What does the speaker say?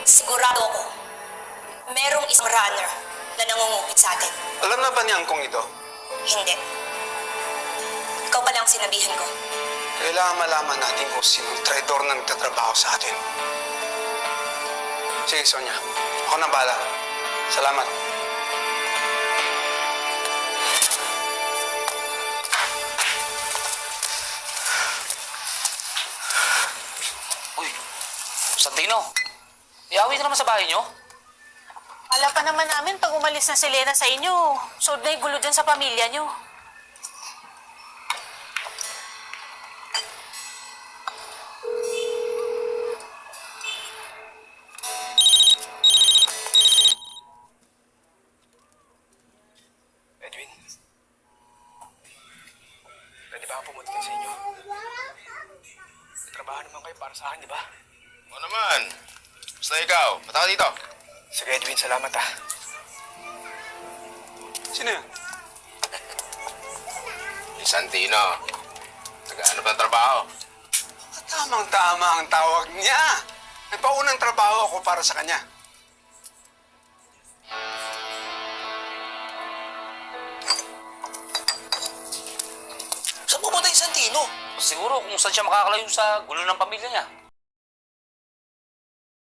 Sigurado ako, merong isang runner na nangungupit sa atin. Alam na ba niyang kung ito? Hindi. Ikaw pa lang sinabihan ko. Kailangan malaman natin kung sinong traidor na nagtatrabaho sa atin. Sige, Sonia. Ako na bahala. Salamat. Uy, Santino, iawin na naman sa bahay niyo? Wala pa naman namin pag umalis na si Lena sa inyo. So, na gulo dyan sa pamilya niyo. Edwin, pwede ba ako pumunta sa inyo? May trabaho naman kayo para sa akin, di ba? Oo naman. Basta ikaw, ba't ako dito? Sige, Edwin, salamat ah. Sino yun? Si Santino. Nag-ano ba ang trabaho? Tamang-tama ang tawag niya. May paunang trabaho ako para sa kanya. Saan pupunta yung Santino? Siguro kung saan siya makakalayo sa gulo ng pamilya niya.